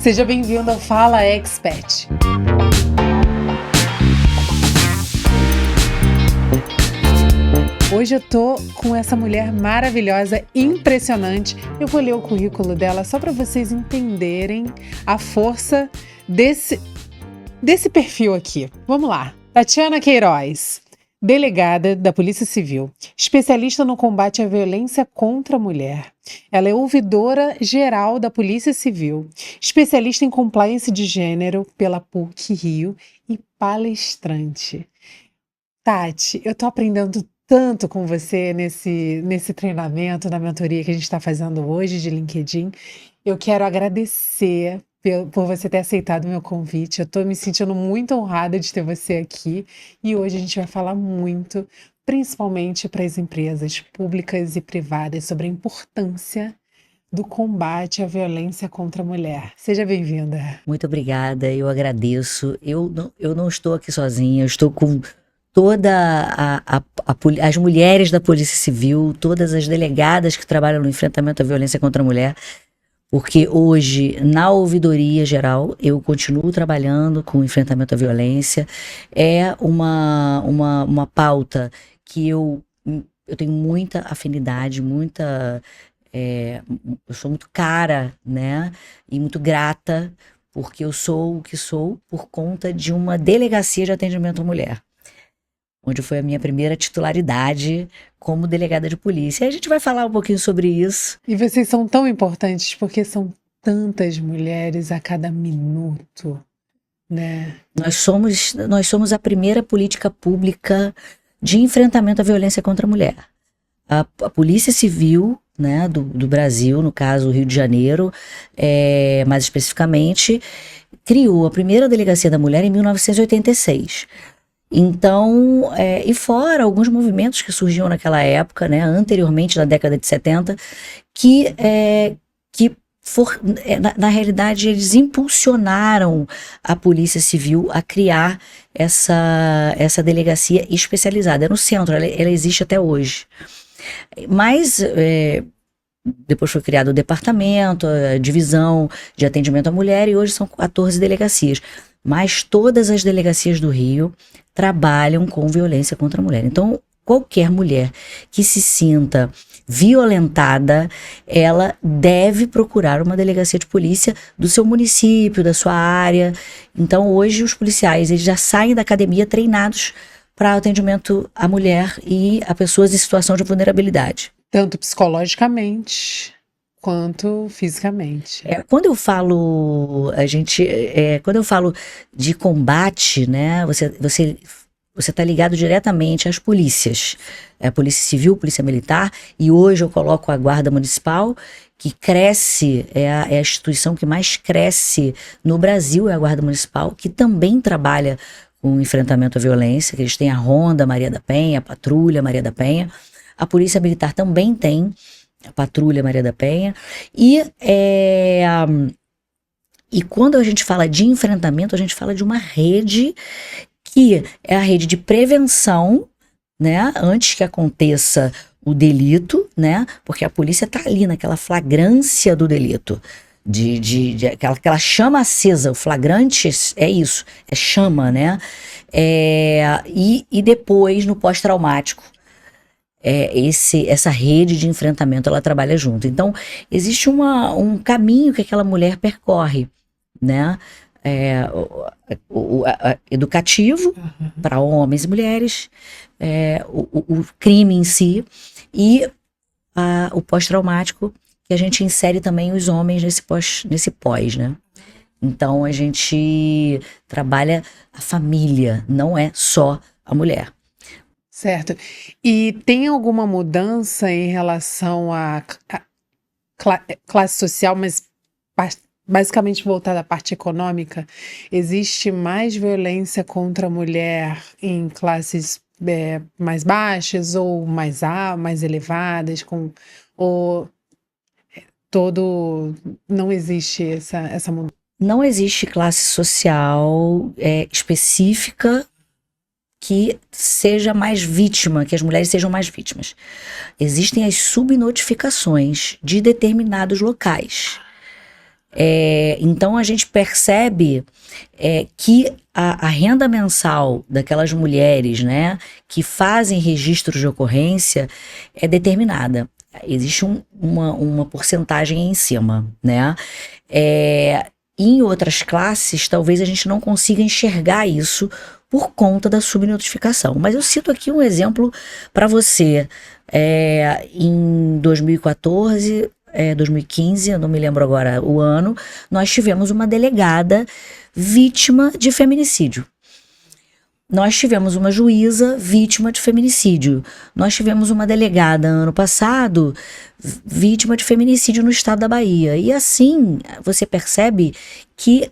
Seja bem-vindo ao Fala Expert. Hoje eu tô com essa mulher maravilhosa, impressionante. Eu vou ler o currículo dela só para vocês entenderem a força desse perfil aqui. Vamos lá. Tatiana Queiroz, delegada da Polícia Civil, especialista no combate à violência contra a mulher. Ela é ouvidora geral da Polícia Civil, especialista em compliance de gênero pela PUC-Rio e palestrante. Tati, eu tô aprendendo tanto com você nesse treinamento, na mentoria que a gente está fazendo hoje de LinkedIn. Eu quero agradecer por você ter aceitado o meu convite. Eu estou me sentindo muito honrada de ter você aqui. E hoje a gente vai falar muito, principalmente para as empresas públicas e privadas, sobre a importância do combate à violência contra a mulher. Seja bem-vinda. Muito obrigada, eu agradeço. Eu não estou aqui sozinha, eu estou com toda as mulheres da Polícia Civil, todas as delegadas que trabalham no enfrentamento à violência contra a mulher, porque hoje, na Ouvidoria Geral, eu continuo trabalhando com o enfrentamento à violência. É uma pauta que eu tenho muita afinidade, eu sou muito cara, né, e muito grata, porque eu sou o que sou por conta de uma delegacia de atendimento à mulher, onde foi a minha primeira titularidade como delegada de polícia. E a gente vai falar um pouquinho sobre isso. E vocês são tão importantes porque são tantas mulheres a cada minuto, né? Nós somos a primeira política pública de enfrentamento à violência contra a mulher. A Polícia Civil, né, do Brasil, no caso Rio de Janeiro, mais especificamente, criou a primeira delegacia da mulher em 1986. Então, e fora alguns movimentos que surgiam naquela época, né, anteriormente, na década de 70, na realidade, eles impulsionaram a Polícia Civil a criar essa delegacia especializada. É no centro, ela existe até hoje. Mas depois foi criado o departamento, a divisão de atendimento à mulher, e hoje são 14 delegacias. Mas todas as delegacias do Rio trabalham com violência contra a mulher. Então, qualquer mulher que se sinta violentada, ela deve procurar uma delegacia de polícia do seu município, da sua área. Então, hoje, os policiais eles já saem da academia treinados para atendimento à mulher e a pessoas em situação de vulnerabilidade. Tanto psicologicamente quanto fisicamente. Quando eu falo de combate, né, você está ligado diretamente às polícias, a Polícia Civil, Polícia Militar, e hoje eu coloco a Guarda Municipal, que cresce, é a instituição que mais cresce no Brasil, é a Guarda Municipal, que também trabalha com enfrentamento à violência, que eles têm a Ronda Maria da Penha, a Patrulha Maria da Penha. A Polícia Militar também tem a Patrulha Maria da Penha, e quando a gente fala de enfrentamento, a gente fala de uma rede que é a rede de prevenção, né, antes que aconteça o delito, né, porque a polícia está ali naquela flagrância do delito, aquela chama acesa. O flagrante é isso, é chama, né, e depois no pós-traumático. Essa rede de enfrentamento, ela trabalha junto. Então, existe um caminho que aquela mulher percorre, né? Educativo para homens e mulheres, o crime em si, e o pós-traumático, que a gente insere também os homens nesse pós, né? Então, a gente trabalha a família, não é só a mulher. Certo. E tem alguma mudança em relação à classe social, mas basicamente voltada à parte econômica? Existe mais violência contra a mulher em classes mais baixas ou mais elevadas? Não existe essa mudança? Não existe classe social específica que seja mais vítima, que as mulheres sejam mais vítimas. Existem as subnotificações de determinados locais. Então a gente percebe que a renda mensal daquelas mulheres, né, que fazem registros de ocorrência é determinada. Existe uma porcentagem em cima, né? Em outras classes, talvez a gente não consiga enxergar isso por conta da subnotificação. Mas eu cito aqui um exemplo para você. Em 2014, 2015, eu não me lembro agora o ano, nós tivemos uma delegada vítima de feminicídio. Nós tivemos uma juíza vítima de feminicídio. Nós tivemos uma delegada ano passado vítima de feminicídio no estado da Bahia. E assim, você percebe que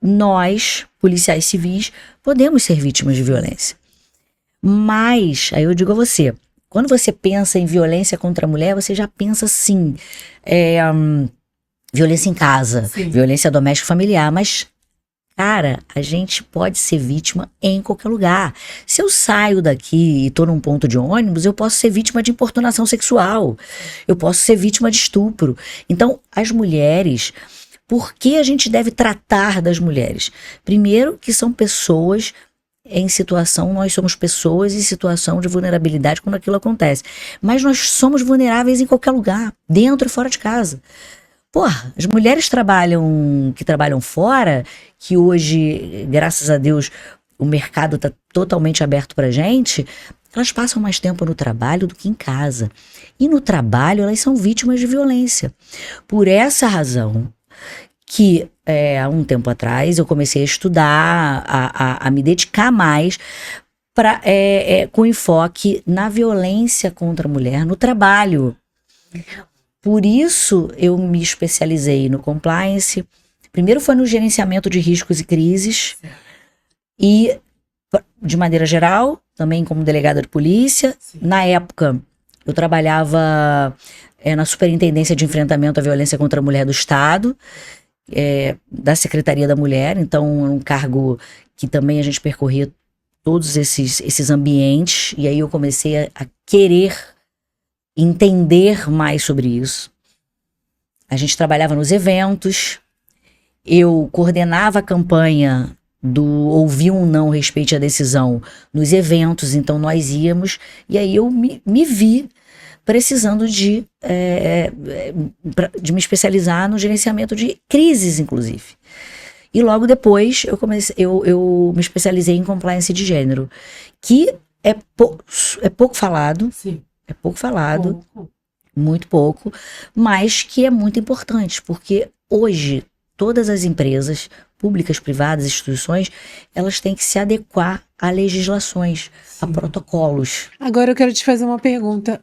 nós, policiais civis, podemos ser vítimas de violência. Mas, aí eu digo a você, quando você pensa em violência contra a mulher, você já pensa assim, violência em casa, sim, violência doméstica familiar, mas... Cara, a gente pode ser vítima em qualquer lugar. Se eu saio daqui e tô num ponto de ônibus, eu posso ser vítima de importunação sexual. Eu posso ser vítima de estupro. Então, as mulheres, por que a gente deve tratar das mulheres? Primeiro, que são pessoas em situação, nós somos pessoas em situação de vulnerabilidade quando aquilo acontece. Mas nós somos vulneráveis em qualquer lugar, dentro e fora de casa. Porra, as mulheres que trabalham fora, que hoje, graças a Deus, o mercado está totalmente aberto pra gente, elas passam mais tempo no trabalho do que em casa. E no trabalho elas são vítimas de violência. Por essa razão que há um tempo atrás eu comecei a estudar, a me dedicar mais com enfoque na violência contra a mulher no trabalho. Por isso, eu me especializei no compliance. Primeiro foi no gerenciamento de riscos e crises. E, de maneira geral, também como delegada de polícia. Sim. Na época, eu trabalhava na Superintendência de Enfrentamento à Violência contra a Mulher do Estado, da Secretaria da Mulher. Então, um cargo que também a gente percorria todos esses ambientes. E aí eu comecei a querer entender mais sobre isso. A gente trabalhava nos eventos, eu coordenava a campanha do ouvir um não, respeite a decisão nos eventos, então nós íamos, e aí eu me vi precisando de me especializar no gerenciamento de crises, inclusive. E logo depois eu me especializei em compliance de gênero, que é pouco falado. Sim. É pouco falado, muito pouco, mas que é muito importante, porque hoje todas as empresas, públicas, privadas, instituições, elas têm que se adequar a legislações, sim, a protocolos. Agora eu quero te fazer uma pergunta.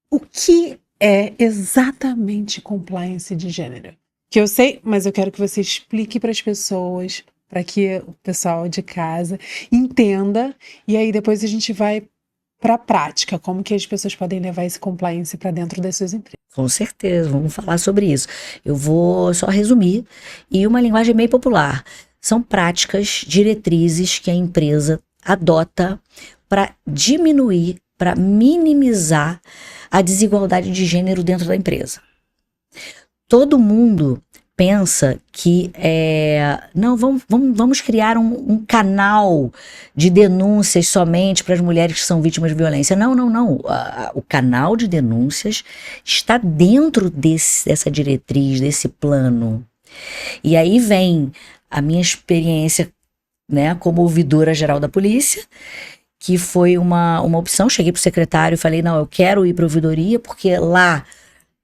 O que é exatamente compliance de gênero? Que eu sei, mas eu quero que você explique para as pessoas, para que o pessoal de casa entenda, e aí depois a gente vai para a prática, como que as pessoas podem levar esse compliance para dentro das suas empresas. Com certeza, vamos falar sobre isso. Eu vou só resumir, e uma linguagem meio popular. São práticas, diretrizes que a empresa adota para diminuir, para minimizar a desigualdade de gênero dentro da empresa. Todo mundo pensa que não, vamos criar um canal de denúncias somente para as mulheres que são vítimas de violência. Não. O canal de denúncias está dentro dessa diretriz, desse plano. E aí vem a minha experiência, né, como ouvidora geral da polícia, que foi uma opção. Cheguei para o secretário e falei, não, eu quero ir para a ouvidoria, porque lá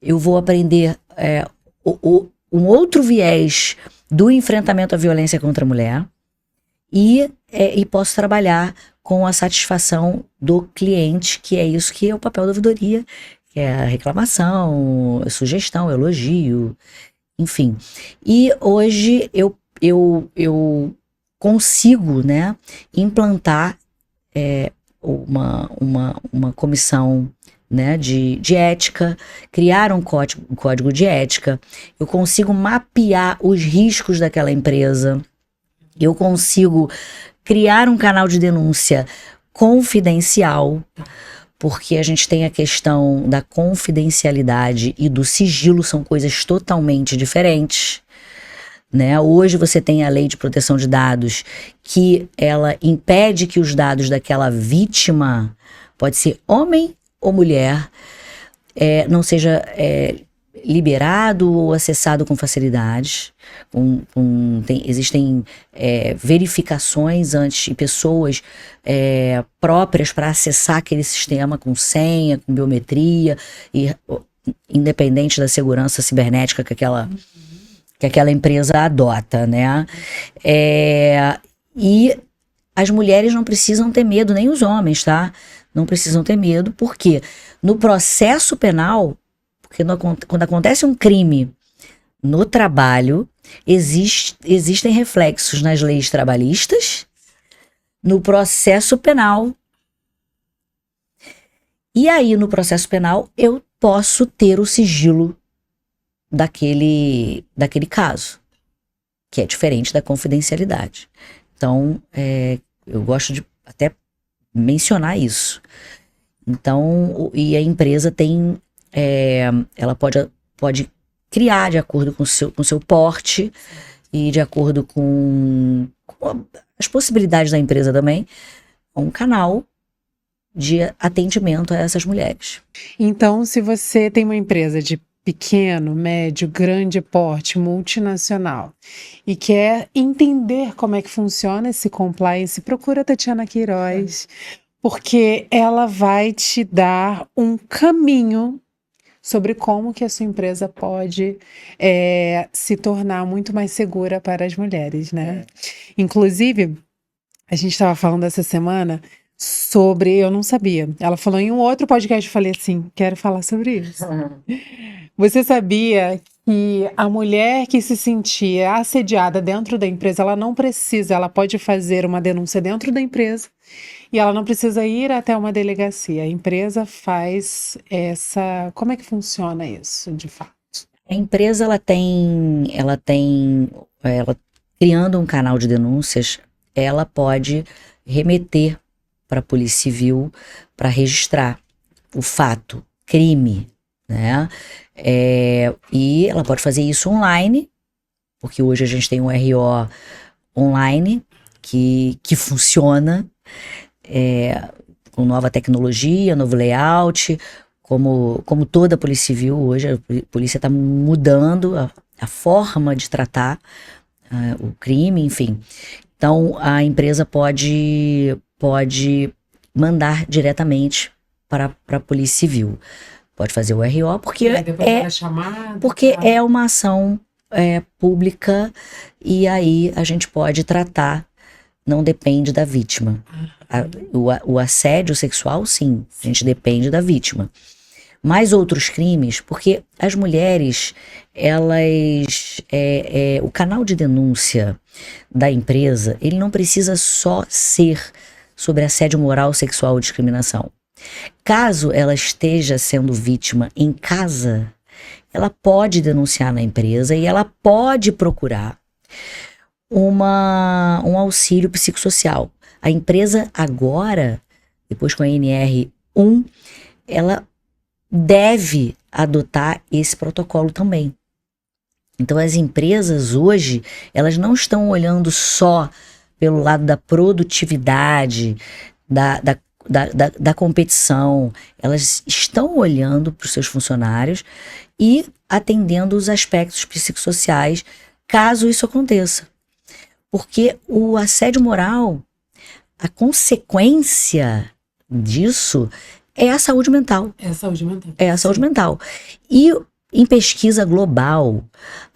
eu vou aprender um outro viés do enfrentamento à violência contra a mulher e posso trabalhar com a satisfação do cliente, que é isso que é o papel da ouvidoria, que é a reclamação, a sugestão, elogio, enfim. E hoje eu consigo, né, implantar uma comissão, né, de ética, criar um código de ética. Eu consigo mapear os riscos daquela empresa, eu consigo criar um canal de denúncia confidencial, porque a gente tem a questão da confidencialidade e do sigilo, são coisas totalmente diferentes, né? Hoje você tem a lei de proteção de dados que ela impede que os dados daquela vítima, pode ser homem ou mulher, não seja liberado ou acessado com facilidade. Existem verificações antes e pessoas próprias para acessar aquele sistema com senha, com biometria, e independente da segurança cibernética que aquela empresa adota, né? E as mulheres não precisam ter medo, nem os homens, tá? Não precisam ter medo, porque no processo penal, porque quando acontece um crime no trabalho, existem reflexos nas leis trabalhistas, no processo penal. E aí, no processo penal, eu posso ter o sigilo daquele caso, que é diferente da confidencialidade. Então, eu gosto de até mencionar isso. Então, e a empresa tem, ela pode criar de acordo com o seu porte e de acordo com as possibilidades da empresa também, um canal de atendimento a essas mulheres. Então, se você tem uma empresa de pequeno, médio, grande porte, multinacional, e quer entender como é que funciona esse compliance, procura a Tatiana Queiroz, porque ela vai te dar um caminho sobre como que a sua empresa pode se tornar muito mais segura para as mulheres, né? Inclusive, a gente estava falando essa semana sobre, eu não sabia, ela falou em um outro podcast, eu falei assim, quero falar sobre isso. Você sabia que a mulher que se sentia assediada dentro da empresa, ela não precisa, ela pode fazer uma denúncia dentro da empresa e ela não precisa ir até uma delegacia. A empresa faz como é que funciona isso, de fato? A empresa, ela criando um canal de denúncias, ela pode remeter para a Polícia Civil para registrar o fato, crime, né? E ela pode fazer isso online, porque hoje a gente tem um RO online que funciona com nova tecnologia, novo layout, como toda a Polícia Civil hoje, a polícia está mudando a forma de tratar o crime, enfim. Então, a empresa pode mandar diretamente para a Polícia Civil. Pode fazer o RO, porque é uma ação pública, e aí a gente pode tratar, não depende da vítima. O assédio sexual, sim, a gente depende da vítima. Mas outros crimes, porque as mulheres, o canal de denúncia da empresa, ele não precisa só ser sobre assédio moral, sexual ou discriminação. Caso ela esteja sendo vítima em casa, ela pode denunciar na empresa e ela pode procurar um auxílio psicossocial. A empresa agora, depois com a NR1, ela deve adotar esse protocolo também. Então as empresas hoje, elas não estão olhando só pelo lado da produtividade, da competição, elas estão olhando para os seus funcionários e atendendo os aspectos psicossociais, caso isso aconteça. Porque o assédio moral, a consequência disso é a saúde mental. É a saúde mental. É a saúde mental. E em pesquisa global,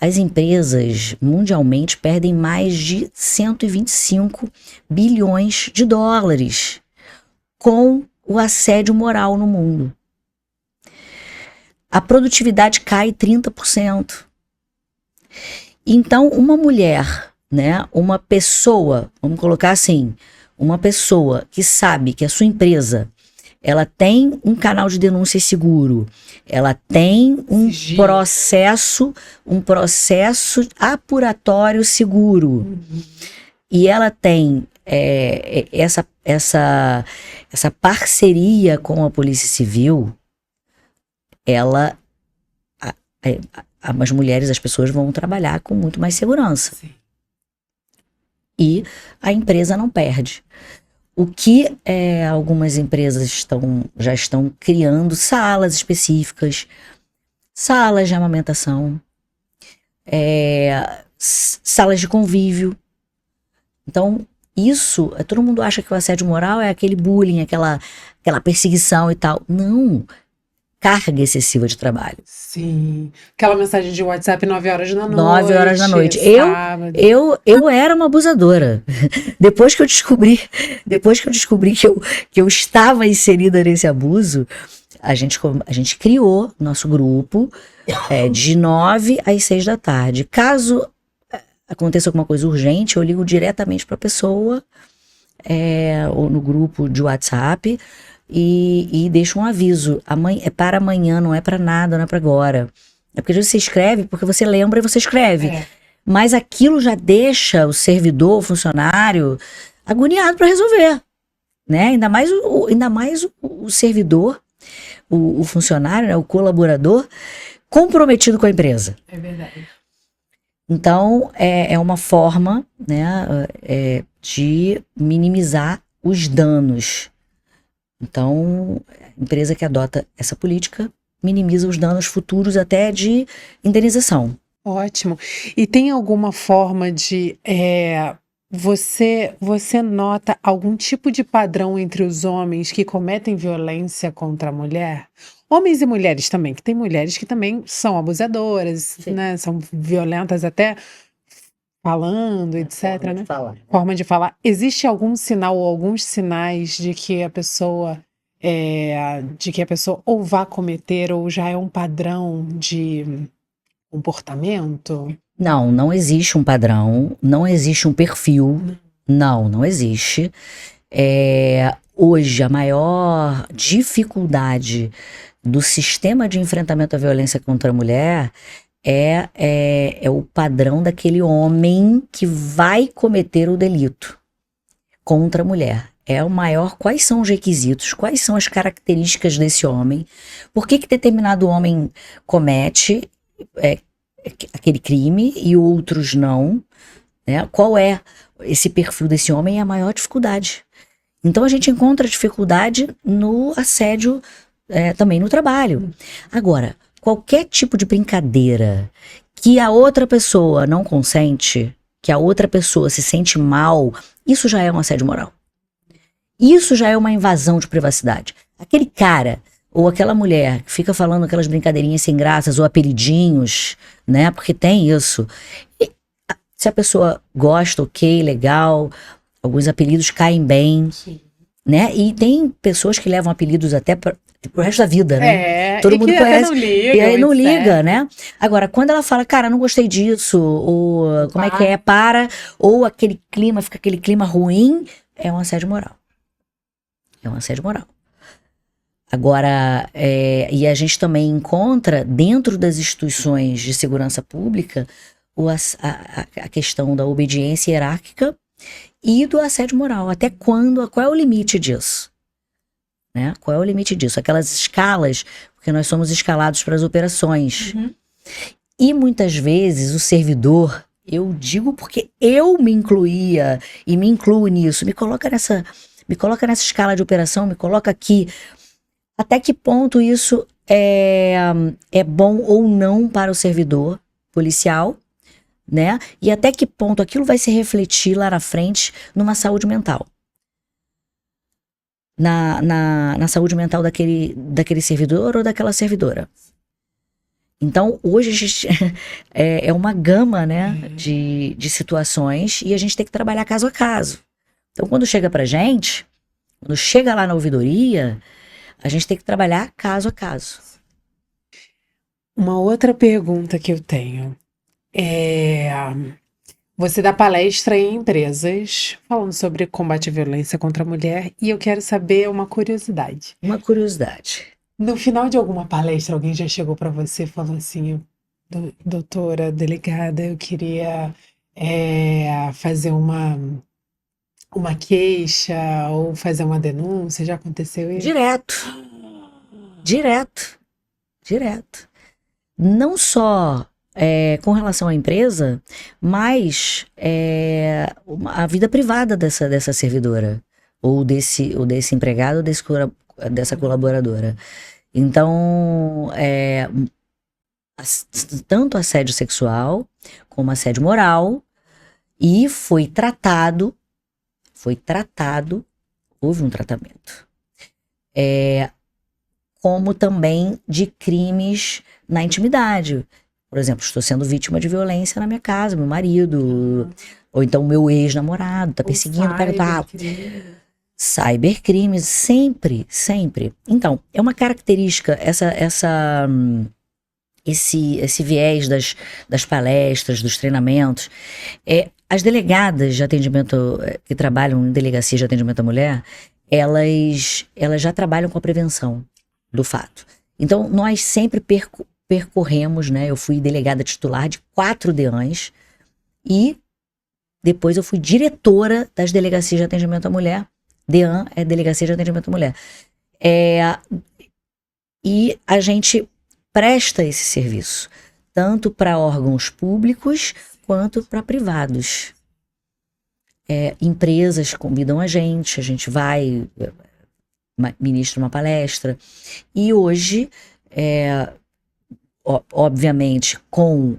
as empresas mundialmente perdem mais de 125 bilhões de dólares com o assédio moral no mundo. A produtividade cai 30%. Então, uma mulher, né, uma pessoa, vamos colocar assim, uma pessoa que sabe que a sua empresa, ela tem um canal de denúncia seguro, ela tem um processo apuratório seguro, e ela tem essa parceria com a Polícia Civil, ela, as mulheres, as pessoas vão trabalhar com muito mais segurança. Sim. E a empresa não perde. O que algumas empresas já estão criando salas específicas, salas de amamentação, salas de convívio. Então, isso, todo mundo acha que o assédio moral é aquele bullying, aquela perseguição e tal. Não. Carga excessiva de trabalho. Sim. Aquela mensagem de WhatsApp 9 horas da noite. 9 horas da noite. Sábado. Eu era uma abusadora. Depois que eu descobri que eu estava inserida nesse abuso, a gente criou nosso grupo de 9 às 6 da tarde. Caso aconteça alguma coisa urgente, eu ligo diretamente para a pessoa, ou no grupo de WhatsApp, e deixo um aviso. É para amanhã, não é para nada, não é para agora. É porque você escreve, porque você lembra e você escreve. Mas aquilo já deixa o servidor, o funcionário, agoniado para resolver, né? Ainda mais o servidor, o funcionário, né? O colaborador, comprometido com a empresa. É verdade. Então, é uma forma, né, de minimizar os danos. Então, a empresa que adota essa política minimiza os danos futuros até de indenização. Ótimo. E tem alguma forma de... Você nota algum tipo de padrão entre os homens que cometem violência contra a mulher? Homens e mulheres também, que tem mulheres que também são abusadoras, né? São violentas até falando, etc, Forma né? de falar. Forma de falar. Existe algum sinal ou alguns sinais de que a pessoa ou vai cometer ou já é um padrão de comportamento? Não existe um padrão, não existe um perfil, não existe. Hoje, a maior dificuldade do sistema de enfrentamento à violência contra a mulher é o padrão daquele homem que vai cometer o delito contra a mulher. Quais são os requisitos, quais são as características desse homem, por que determinado homem comete aquele crime e outros não, né? Qual é esse perfil desse homem? É a maior dificuldade. Então a gente encontra dificuldade no assédio, também no trabalho. Agora, qualquer tipo de brincadeira que a outra pessoa não consente, que a outra pessoa se sente mal, isso já é um assédio moral. Isso já é uma invasão de privacidade. Aquele cara ou aquela mulher que fica falando aquelas brincadeirinhas sem graças ou apelidinhos, né? Porque tem isso. E, se a pessoa gosta, ok, legal, alguns apelidos caem bem, né? E tem pessoas que levam apelidos até pro resto da vida, né? Todo mundo conhece. E aí não liga, né? Agora, quando ela fala, cara, não gostei disso, ou como é que é, ou aquele clima, fica aquele clima ruim, é um assédio moral. É um assédio moral. Agora, e a gente também encontra, dentro das instituições de segurança pública, a questão da obediência hierárquica e do assédio moral. Até quando, qual é o limite disso? Né? Qual é o limite disso? Aquelas escalas, porque nós somos escalados para as operações. E muitas vezes o servidor, eu digo porque eu me incluía e me incluo nisso, me coloca nessa escala de operação, me coloca aqui. Até que ponto isso é bom ou não para o servidor policial, né? E até que ponto aquilo vai se refletir lá na frente numa saúde mental. Na saúde mental daquele servidor ou daquela servidora. Então, hoje a gente é uma gama, né, de situações e a gente tem que trabalhar caso a caso. Então, quando chega lá na ouvidoria, a gente tem que trabalhar caso a caso. Uma outra pergunta que eu tenho você dá palestra em empresas falando sobre combate à violência contra a mulher e eu quero saber uma curiosidade. Uma curiosidade. No final de alguma palestra, alguém já chegou para você e falou assim, doutora, delegada, eu queria fazer uma queixa ou fazer uma denúncia? Já aconteceu isso? Direto. Não só com relação à empresa, mas a vida privada dessa servidora, ou desse empregado, ou dessa colaboradora. Então, tanto assédio sexual como assédio moral, e foi tratado, houve um tratamento. Como também de crimes na intimidade. Por exemplo, estou sendo vítima de violência na minha casa, meu marido, ou então meu ex-namorado está perseguindo, cybercrimes, sempre. Então, é uma característica, esse viés das palestras, dos treinamentos. As delegadas de atendimento, que trabalham em delegacia de atendimento à mulher, elas já trabalham com a prevenção do fato. Então, nós sempre percorremos, né? Eu fui delegada titular de 4 DEANs e depois eu fui diretora das delegacias de atendimento à mulher. DEAN é Delegacia de Atendimento à Mulher. E a gente presta esse serviço, tanto para órgãos públicos quanto para privados. Empresas convidam a gente vai, ministra uma palestra. E hoje, obviamente, com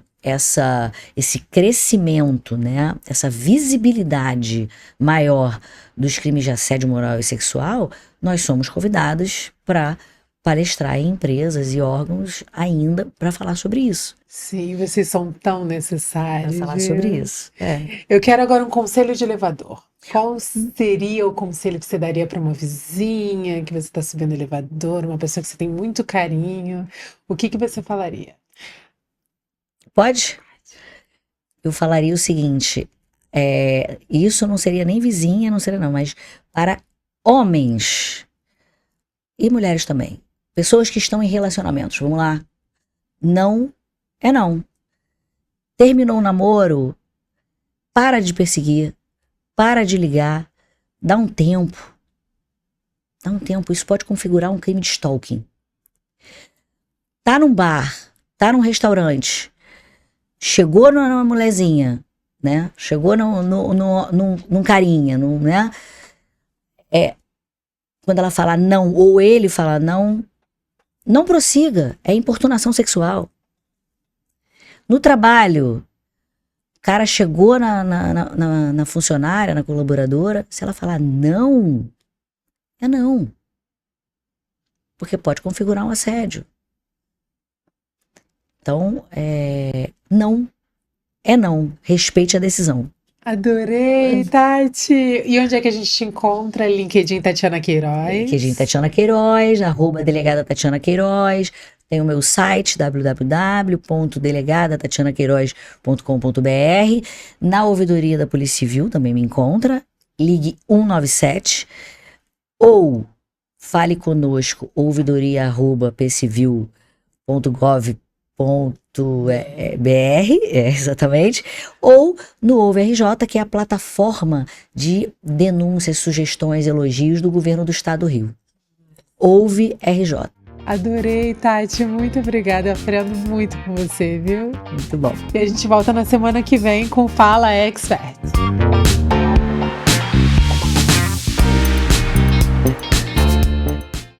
esse crescimento, né, essa visibilidade maior dos crimes de assédio moral e sexual, nós somos convidados para palestrar em empresas e órgãos ainda para falar sobre isso. Sim, vocês são tão necessários. Para falar sobre isso. Eu quero agora um conselho de elevador. Qual seria o conselho que você daria para uma vizinha que você está subindo o elevador, uma pessoa que você tem muito carinho? O que você falaria? Pode? Eu falaria o seguinte, isso não seria nem vizinha, não seria não, mas para homens e mulheres também, pessoas que estão em relacionamentos, vamos lá, não é não. Terminou o namoro, para de perseguir, para de ligar, dá um tempo, isso pode configurar um crime de stalking. Tá num bar, tá num restaurante, chegou numa mulherzinha, né? Chegou num carinha, né? Quando ela fala não, ou ele fala não, não prossiga. É importunação sexual. No trabalho, o cara chegou na funcionária, na colaboradora, se ela falar não, é não. Porque pode configurar um assédio. Então, não é não. Respeite a decisão. Adorei, Tati! E onde é que a gente te encontra? LinkedIn Tatiana Queiroz. LinkedIn Tatiana Queiroz, @delegada Tatiana Queiroz. Tem o meu site, www.delegadatatianaqueiroz.com.br. Na ouvidoria da Polícia Civil também me encontra. Ligue 197 ou fale conosco, ouvidoria@pcivil.gov.br, exatamente, ou no Ouve RJ, que é a plataforma de denúncias, sugestões, elogios do governo do estado do Rio. Ouve RJ. Adorei, Tati, muito obrigada, eu aprendo muito com você, viu? Muito bom. E a gente volta na semana que vem com Fala Expert.